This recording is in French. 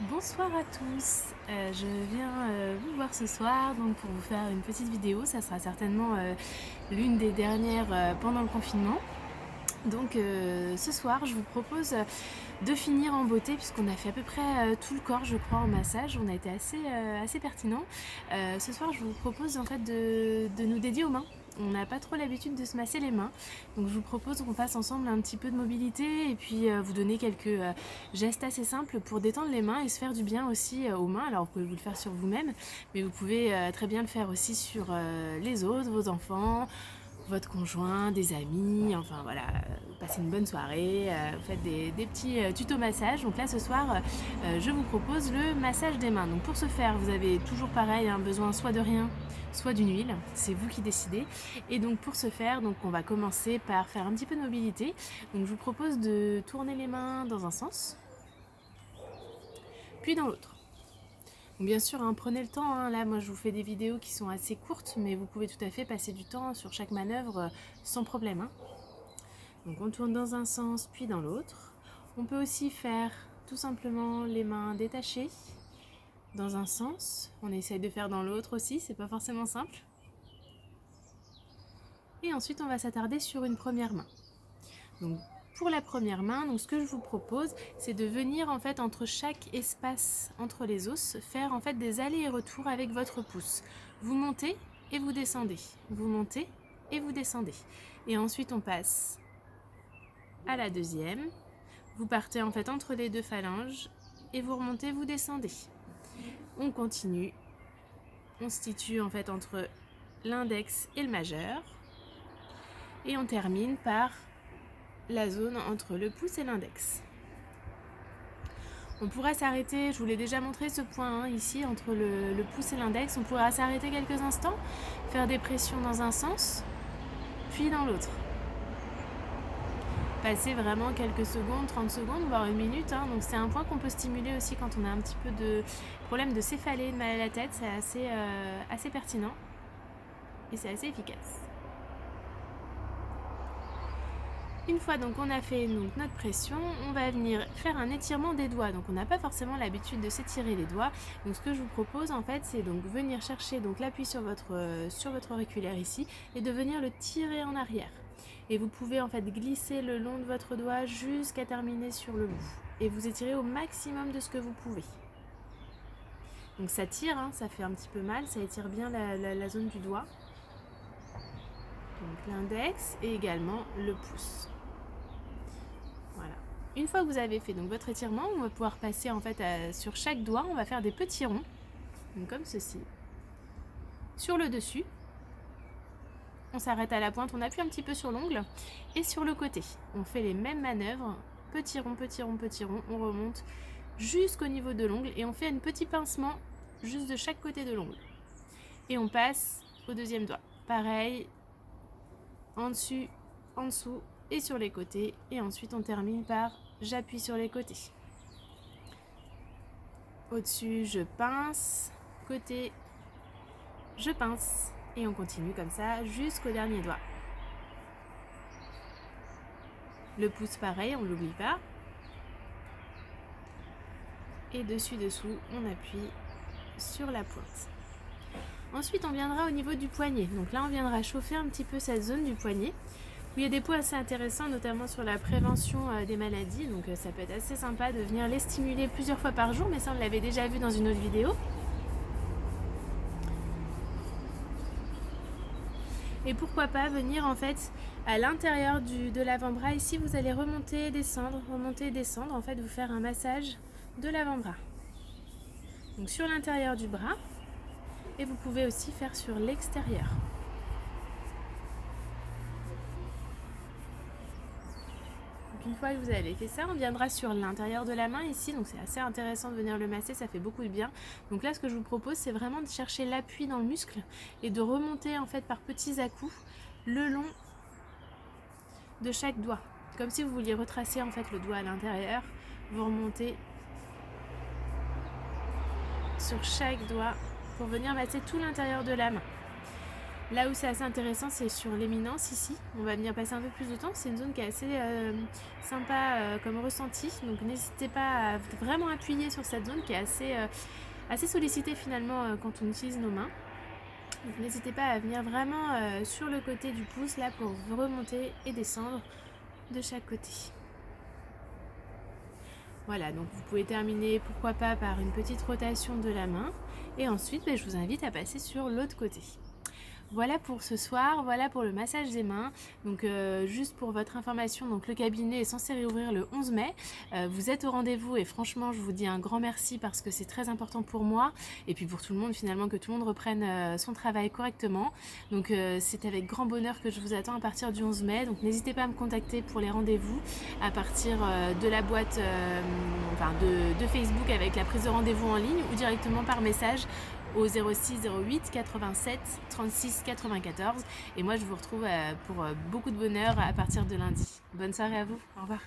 Bonsoir à tous, je viens vous voir ce soir donc pour vous faire une petite vidéo. Ça sera certainement l'une des dernières pendant le confinement. Donc ce soir je vous propose de finir en beauté puisqu'on a fait à peu près tout le corps je crois en massage. On a été assez pertinent. Ce soir je vous propose en fait de nous dédier aux mains. On n'a pas trop l'habitude de se masser les mains, donc je vous propose qu'on fasse ensemble un petit peu de mobilité et puis vous donner quelques gestes assez simples pour détendre les mains et se faire du bien aussi aux mains. Alors vous pouvez vous le faire sur vous-même, mais vous pouvez très bien le faire aussi sur les autres, vos enfants, votre conjoint, des amis, enfin voilà, vous passez une bonne soirée, vous faites des petits tutos massage. Donc là ce soir, je vous propose le massage des mains. Donc pour ce faire, vous avez toujours pareil, besoin soit de rien, soit d'une huile, c'est vous qui décidez. Et donc pour ce faire, donc on va commencer par faire un petit peu de mobilité. Donc je vous propose de tourner les mains dans un sens, puis dans l'autre. Bien sûr, prenez le temps, là moi je vous fais des vidéos qui sont assez courtes, mais vous pouvez tout à fait passer du temps sur chaque manœuvre sans problème. Donc on tourne dans un sens puis dans l'autre. On peut aussi faire tout simplement les mains détachées dans un sens. On essaye de faire dans l'autre aussi, c'est pas forcément simple. Et ensuite on va s'attarder sur une première main. Donc pour la première main, donc ce que je vous propose, c'est de venir en fait entre chaque espace entre les os, faire en fait des allers et retours avec votre pouce. Vous montez et vous descendez. Vous montez et vous descendez. Et ensuite on passe à la deuxième. Vous partez en fait entre les deux phalanges et vous remontez, vous descendez. On continue. On se situe en fait entre l'index et le majeur. Et on termine par la zone entre le pouce et l'index. On pourra s'arrêter, je vous l'ai déjà montré ce point ici entre le pouce et l'index, on pourra s'arrêter quelques instants, faire des pressions dans un sens, puis dans l'autre. Passer vraiment quelques secondes, 30 secondes, voire une minute, donc c'est un point qu'on peut stimuler aussi quand on a un petit peu de problème de céphalée, de mal à la tête, c'est assez pertinent et c'est assez efficace. Une fois donc on a fait donc notre pression, on va venir faire un étirement des doigts. Donc on n'a pas forcément l'habitude de s'étirer les doigts. Donc ce que je vous propose en fait, c'est donc venir chercher donc l'appui sur votre auriculaire ici et de venir le tirer en arrière. Et vous pouvez en fait glisser le long de votre doigt jusqu'à terminer sur le bout. Et vous étirez au maximum de ce que vous pouvez. Donc ça tire, ça fait un petit peu mal, ça étire bien la zone du doigt. Donc l'index et également le pouce. Voilà. Une fois que vous avez fait donc votre étirement, on va pouvoir passer en fait sur chaque doigt, on va faire des petits ronds, donc comme ceci. Sur le dessus, on s'arrête à la pointe, on appuie un petit peu sur l'ongle, et sur le côté, on fait les mêmes manœuvres, petit rond, petit rond, petit rond, on remonte jusqu'au niveau de l'ongle, et on fait un petit pincement juste de chaque côté de l'ongle. Et on passe au deuxième doigt. Pareil, en dessus, en dessous, et sur les côtés, et ensuite on termine par j'appuie sur les côtés. Au-dessus, je pince, côté, je pince, et on continue comme ça jusqu'au dernier doigt. Le pouce pareil, on ne l'oublie pas. Et dessus, on appuie sur la pointe. Ensuite, on viendra au niveau du poignet. Donc là, on viendra chauffer un petit peu cette zone du poignet. Il y a des points assez intéressants, notamment sur la prévention des maladies. Donc ça peut être assez sympa de venir les stimuler plusieurs fois par jour, mais ça on l'avait déjà vu dans une autre vidéo. Et pourquoi pas venir en fait à l'intérieur de l'avant-bras. Ici vous allez remonter et descendre, en fait vous faire un massage de l'avant-bras. Donc sur l'intérieur du bras, et vous pouvez aussi faire sur l'extérieur. Une fois que vous avez fait ça, on viendra sur l'intérieur de la main ici, donc c'est assez intéressant de venir le masser, ça fait beaucoup de bien. Donc là ce que je vous propose, c'est vraiment de chercher l'appui dans le muscle et de remonter en fait par petits à-coups le long de chaque doigt. Comme si vous vouliez retracer en fait le doigt à l'intérieur, vous remontez sur chaque doigt pour venir masser tout l'intérieur de la main. Là où c'est assez intéressant, c'est sur l'éminence ici. On va venir passer un peu plus de temps. C'est une zone qui est assez sympa comme ressenti. Donc n'hésitez pas à vraiment appuyer sur cette zone qui est assez sollicitée finalement quand on utilise nos mains. Donc n'hésitez pas à venir vraiment sur le côté du pouce là pour remonter et descendre de chaque côté. Voilà, donc vous pouvez terminer pourquoi pas par une petite rotation de la main. Et ensuite, je vous invite à passer sur l'autre côté. Voilà pour ce soir, voilà pour le massage des mains. Donc juste pour votre information, donc le cabinet est censé réouvrir le 11 mai. Vous êtes au rendez-vous et franchement je vous dis un grand merci parce que c'est très important pour moi et puis pour tout le monde finalement, que tout le monde reprenne son travail correctement. Donc c'est avec grand bonheur que je vous attends à partir du 11 mai. Donc n'hésitez pas à me contacter pour les rendez-vous à partir de la boîte de Facebook avec la prise de rendez-vous en ligne ou directement par message au 06 08 87 36 94. Et moi je vous retrouve pour beaucoup de bonheur à partir de lundi. Bonne soirée à vous, au revoir.